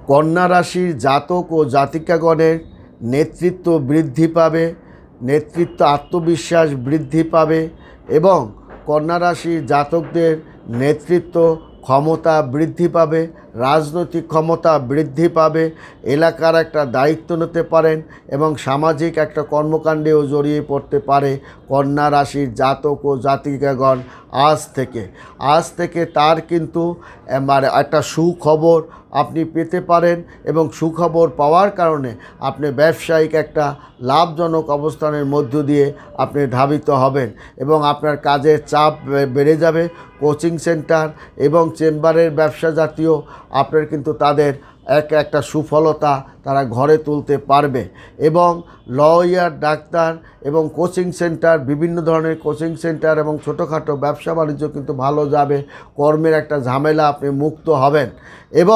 কন্যা রাশির জাতক ও জাতিকাগণের নেতৃত্ব বৃদ্ধি পাবে, নেতৃত্ব আত্মবিশ্বাস বৃদ্ধি পাবে এবং কন্যা রাশির জাতকদের নেতৃত্ব ক্ষমতা বৃদ্ধি পাবে, রাজনৈতিক ক্ষমতা বৃদ্ধি পাবে, এলাকার একটা দায়িত্ব নিতে পারেন এবং সামাজিক একটা কর্মকাণ্ডেও জড়িয়ে পড়তে পারে কন্যা রাশির জাতক ও জাতিকাগণ। আজ থেকে তার কিন্তু মানে একটা সুখবর আপনি পেতে পারেন এবং সুখবর পাওয়ার কারণে আপনি ব্যবসায়িক একটা লাভজনক অবস্থানের মধ্য দিয়ে আপনি ধাবিত হবেন এবং আপনার কাজের চাপ বেড়ে যাবে। কোচিং সেন্টার এবং চেম্বারের ব্যবসা জাতীয় আপনার কিন্তু তাদের একটা সুফলতা তারা ঘরে তুলতে পারবে এবং লয়ার, ডাক্তার এবং কোচিং সেন্টার, বিভিন্ন ধরনের কোচিং সেন্টার এবং ছোটোখাটো ব্যবসা বাণিজ্য কিন্তু ভালো যাবে। কর্মের একটা ঝামেলা আপনি মুক্ত হবেন এবং